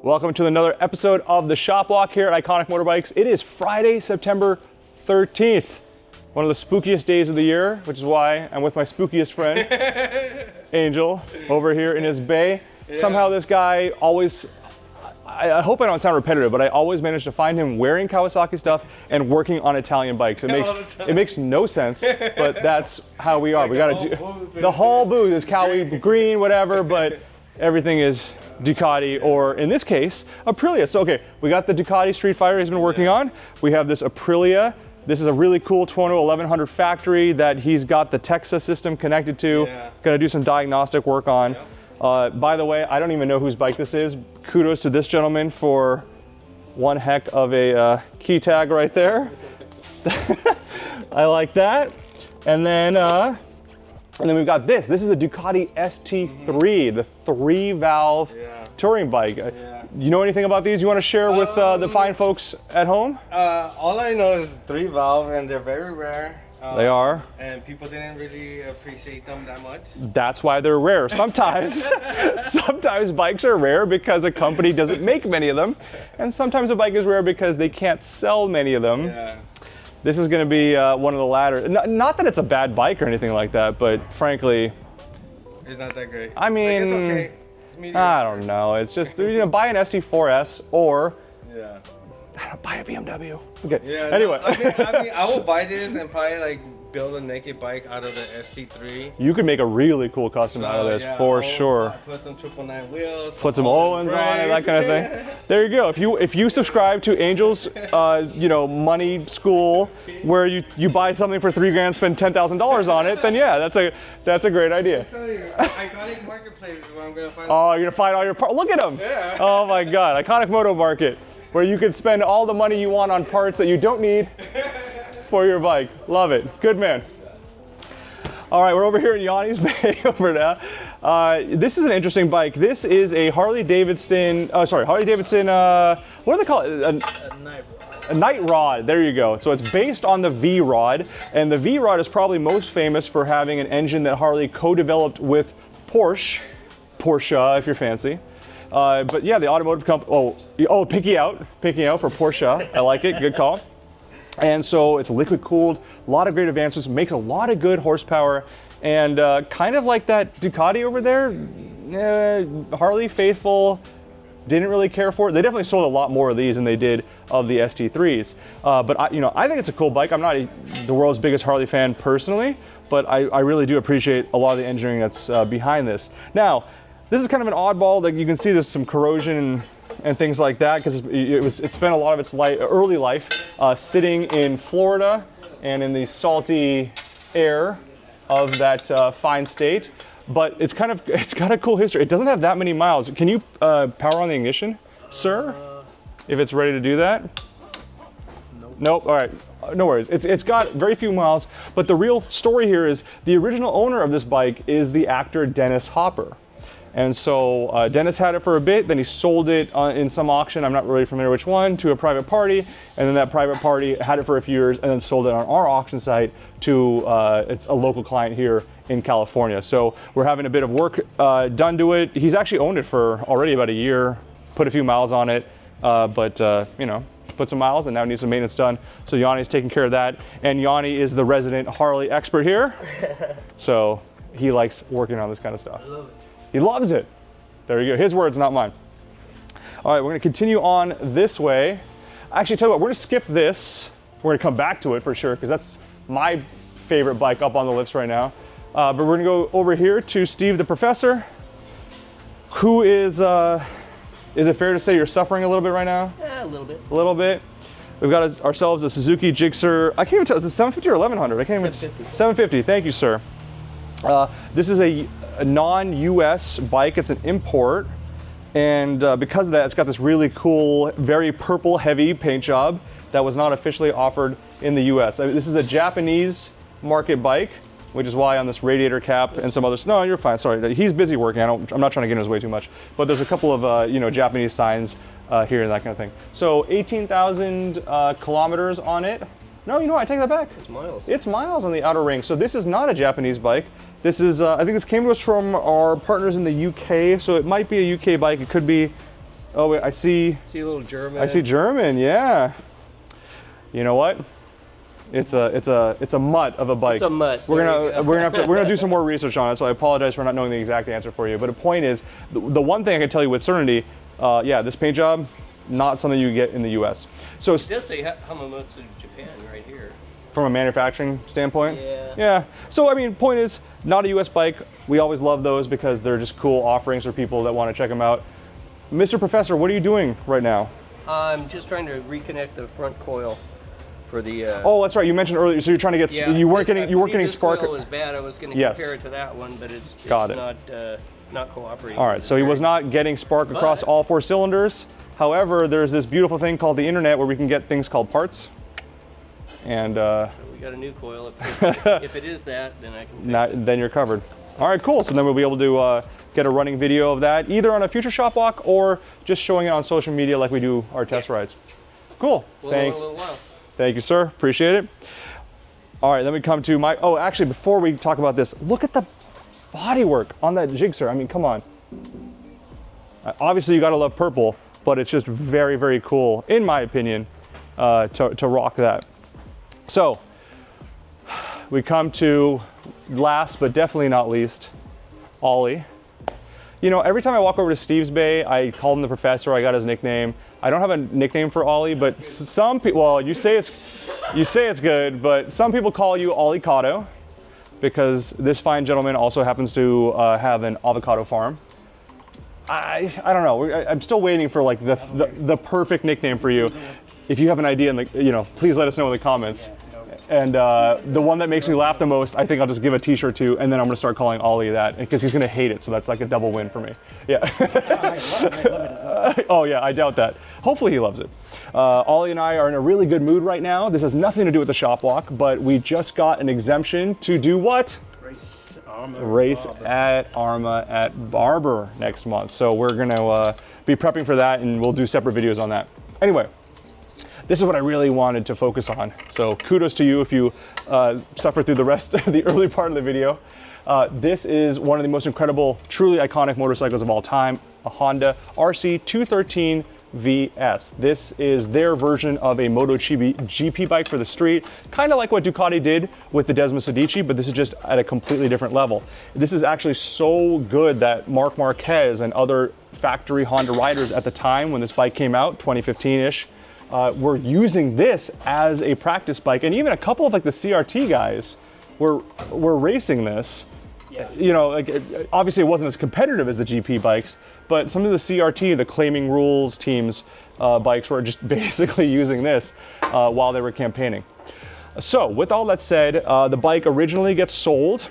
Welcome to another episode of the Shop Walk here at Iconic Motorbikes. It is Friday, September 13th, one of the spookiest days of the year, which is why I'm with my spookiest friend, Angel, over here in his bay. Yeah. Somehow this guy always, I hope I don't sound repetitive, but I always manage to find him wearing Kawasaki stuff and working on Italian bikes. It makes no sense, but that's how we are. Like we gotta do the whole booth is Kawi green, whatever, but everything is Ducati, or in this case, Aprilia. So okay, we got the Ducati Street Fighter he's been working on. We have this Aprilia. This is a really cool Tuono 1100 factory that he's got the Texas system connected to. Gonna do some diagnostic work on. By the way, I don't even know whose bike this is. Kudos to this gentleman for one heck of a key tag right there. I like that. And then we've got this. This is a Ducati ST3, the 3-valve touring bike. You know anything about these you want to share with the fine folks at home? All I know is 3-valve, and they're very rare. They are. And people didn't really appreciate them that much. That's why they're rare. Sometimes, sometimes bikes are rare because a company doesn't make many of them. And sometimes a bike is rare because they can't sell many of them. Yeah. This is going to be one of the latter. Not that it's a bad bike or anything like that, but frankly, it's not that great. I mean, like, it's okay. It's I don't know. It's just, buy an ST4S or buy a BMW. Okay. Yeah. Anyway, no, I mean, I will buy this and probably like build a naked bike out of the ST3. You could make a really cool custom out of this for sure. Put some 999 wheels. Put some Owens on it, that kind of thing. There you go. If you subscribe to Angel's, money school, where you buy something for $3,000, spend $10,000 on it, then yeah, that's a great idea. I'm telling you, Iconic Marketplace is where I'm gonna find. Oh, you're gonna find all your parts. Look at them. Yeah. Oh my God, Iconic Moto Market, where you can spend all the money you want on parts that you don't need for your bike. Love it. Good man. All right, we're over here in Yanni's bay over now. This is an interesting bike. This is a Harley Davidson, what do they call it? A Night Rod, there you go. So it's based on the V-Rod, and the V-Rod is probably most famous for having an engine that Harley co-developed with Porsche if you're fancy. But yeah, the automotive company, pinky out for Porsche. I like it, good call. And so it's liquid cooled, a lot of great advancements, makes a lot of good horsepower, and kind of like that Ducati over there, Harley faithful didn't really care for it. They definitely sold a lot more of these than they did of the ST3s. But I think it's a cool bike. I'm not the world's biggest Harley fan personally, but I really do appreciate a lot of the engineering that's behind this. Now, this is kind of an oddball. Like you can see there's some corrosion and things like that because it spent a lot of its early life sitting in Florida and in the salty air of that fine state. But it's got a cool history. It doesn't have that many miles. Can you power on the ignition, sir? If it's ready to do that? Nope. All right. No worries. It's got very few miles. But the real story here is the original owner of this bike is the actor Dennis Hopper. And so Dennis had it for a bit, then he sold it in some auction, I'm not really familiar which one, to a private party, and then that private party had it for a few years and then sold it on our auction site to it's a local client here in California. So we're having a bit of work done to it. He's actually owned it for already about a year, put a few miles on it, put some miles and now needs some maintenance done. So Yanni's taking care of that, and Yanni is the resident Harley expert here. So he likes working on this kind of stuff. I love it. He loves it. There you go. His words, not mine. All right, we're gonna continue on this way. Actually, tell you what, we're gonna skip this. We're gonna come back to it for sure, because that's my favorite bike up on the list right now. But we're gonna go over here to Steve the Professor, who is it fair to say you're suffering a little bit right now? Yeah, a little bit. A little bit. We've got ourselves a Suzuki Gixxer. I can't even tell, is it 750 or 1100? I can't even. 750. 750, thank you, sir. This is a non-US bike, it's an import, and because of that it's got this really cool, very purple heavy paint job that was not officially offered in the US. This is a Japanese market bike, which is why on this radiator cap and some others, no, you're fine, sorry, he's busy working, I'm not trying to get in his way too much, but there's a couple of Japanese signs here and that kind of thing. So 18,000 kilometers on it. No, you know what, I take that back. It's miles. It's miles on the outer ring. So this is not a Japanese bike. This is, I think this came to us from our partners in the UK, so it might be a UK bike. It could be Oh wait, I see. See a little German. I see German. Yeah. You know what? It's a mutt of a bike. It's a mutt. We're gonna do some more research on it. So I apologize for not knowing the exact answer for you. But the point is, the one thing I can tell you with certainty, yeah, this paint job, not something you get in the U.S. So It does say Hamamatsu Japan right here. from a manufacturing standpoint, Yeah. yeah. So I mean, point is, not a U.S. bike. We always love those because they're just cool offerings for people that want to check them out. Mr. Professor, what are you doing right now? I'm just trying to reconnect the front coil for the. Oh, that's right. You mentioned earlier. So you're trying to get. You weren't getting spark. This coil was bad. I was going to Yes. compare it to that one, but it's Got it. not cooperating. All right. So he was not getting spark across all 4 cylinders. However, there's this beautiful thing called the internet where we can get things called parts. And So we got a new coil. If it is that, then I can. Fix it. then you're covered. All right, cool. So then we'll be able to get a running video of that, either on a future shop walk or just showing it on social media like we do our test rides. Cool. We'll know in a little while. Thank you, sir. Appreciate it. All right, then we come to my. Oh, actually, before we talk about this, look at the bodywork on that Gixxer. I mean, come on. Obviously, you gotta love purple, but it's just very, very cool, in my opinion, to rock that. So we come to last, but definitely not least, Olly. You know, every time I walk over to Steve's Bay, I call him the professor. I got his nickname. I don't have a nickname for Olly, but some people, well, you say it's good, but some people call you Olly Cotto because this fine gentleman also happens to have an avocado farm. I don't know. I'm still waiting for like the perfect nickname for you. If you have an idea, please let us know in the comments. And the one that makes me laugh the most, I think I'll just give a t-shirt to, and then I'm gonna start calling Olly that, because he's gonna hate it, so that's like a double win for me. Yeah. Oh yeah, I doubt that. Hopefully he loves it. Olly and I are in a really good mood right now. This has nothing to do with the shop walk, but we just got an exemption to do what? Race at Arma at Barber next month. So we're gonna be prepping for that, and we'll do separate videos on that. Anyway. This is what I really wanted to focus on. So kudos to you if you suffer through the rest of the early part of the video. This is one of the most incredible, truly iconic motorcycles of all time, a Honda RC213 VS. This is their version of a Moto GP bike for the street, kind of like what Ducati did with the Desmo Sedici, but this is just at a completely different level. This is actually so good that Marc Marquez and other factory Honda riders at the time when this bike came out, 2015-ish, were using this as a practice bike, and even a couple of like the CRT guys were racing this. Yeah. You know, like obviously it wasn't as competitive as the GP bikes, but some of the CRT, the Claiming Rules teams bikes were just basically using this while they were campaigning. So with all that said, the bike originally gets sold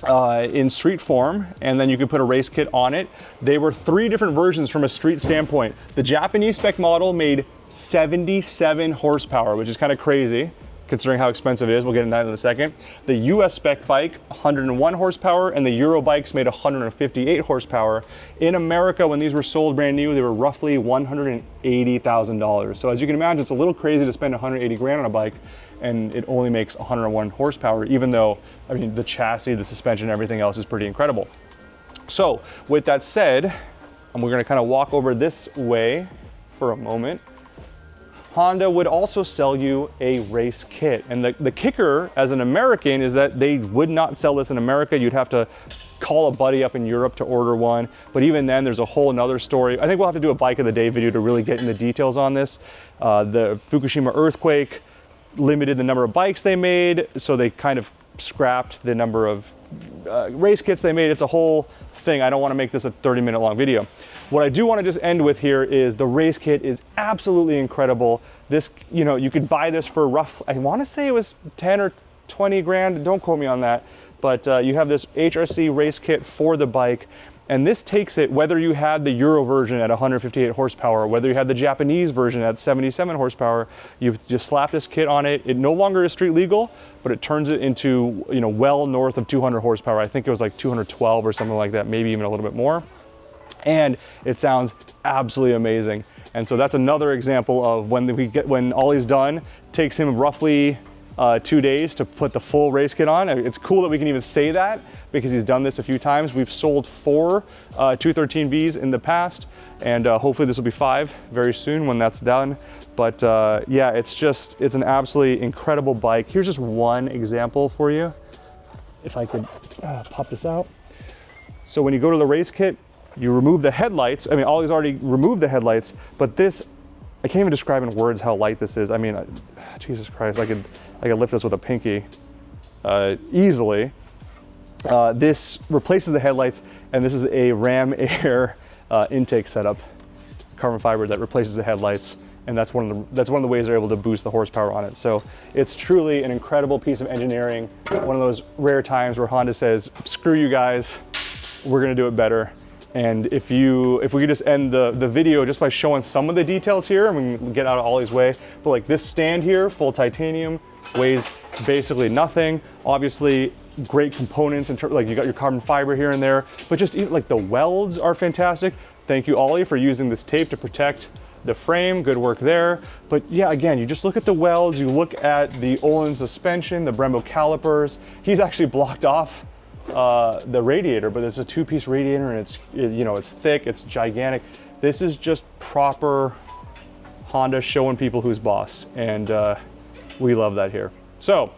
in street form, and then you could put a race kit on it. They were 3 different versions from a street standpoint. The Japanese spec model made 77 horsepower, which is kind of crazy considering how expensive it is. We'll get into that in a second. The US spec bike, 101 horsepower, and the Euro bikes made 158 horsepower. In America, when these were sold brand new, they were roughly $180,000. So as you can imagine, it's a little crazy to spend 180 grand on a bike, and it only makes 101 horsepower, even though, I mean, the chassis, the suspension, everything else is pretty incredible. So with that said, and we're gonna kind of walk over this way for a moment, Honda would also sell you a race kit. And the kicker as an American is that they would not sell this in America. You'd have to call a buddy up in Europe to order one. But even then, there's a whole nother story. I think we'll have to do a bike of the day video to really get into details on this. The Fukushima earthquake limited the number of bikes they made, so they kind of scrapped the number of race kits they made. It's a whole thing. I don't want to make this a 30-minute long video. What I do want to just end with here is the race kit is absolutely incredible. This, you know, you could buy this for I want to say it was 10 or 20 grand. Don't quote me on that. But you have this HRC race kit for the bike. And this takes it, whether you had the Euro version at 158 horsepower, whether you had the Japanese version at 77 horsepower, you just slap this kit on it. It no longer is street legal, but it turns it into, you know, well north of 200 horsepower. I think it was like 212 or something like that, maybe even a little bit more. And it sounds absolutely amazing. And so that's another example of when Olly's done, takes him roughly 2 days to put the full race kit on. It's cool that we can even say that, because he's done this a few times. We've sold 4 213Vs in the past, and hopefully this will be 5 very soon when that's done. But yeah, it's an absolutely incredible bike. Here's just one example for you. If I could pop this out. So when you go to the race kit, you remove the headlights. I mean, Ollie's already removed the headlights, but this, I can't even describe in words how light this is. I mean, Jesus Christ, I could lift this with a pinky easily. This replaces the headlights, and this is a Ram Air intake setup, carbon fiber that replaces the headlights, and that's one of the ways they're able to boost the horsepower on it. So it's truly an incredible piece of engineering. One of those rare times where Honda says, "Screw you guys, we're gonna do it better." And if we could just end the video just by showing some of the details here, and we can get out of Ollie's way. But like this stand here, full titanium, weighs basically nothing. Obviously, great components in terms, like you got your carbon fiber here and there, but just even like the welds are fantastic. Thank you, Ollie, for using this tape to protect the frame. Good work there. But yeah, again, you just look at the welds, you look at the Olin suspension, the Brembo calipers. He's actually blocked off the radiator, but it's a 2-piece radiator, and it's thick, it's gigantic. This is just proper Honda showing people who's boss, and we love that here. So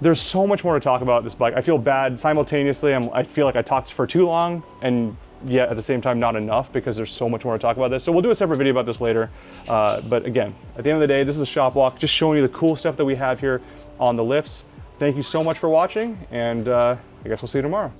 there's so much more to talk about this bike. I feel bad simultaneously. I feel like I talked for too long, and yet at the same time not enough, because there's so much more to talk about this. So we'll do a separate video about this later. But again, at the end of the day, this is a shop walk, just showing you the cool stuff that we have here on the lifts. Thank you so much for watching, and I guess we'll see you tomorrow.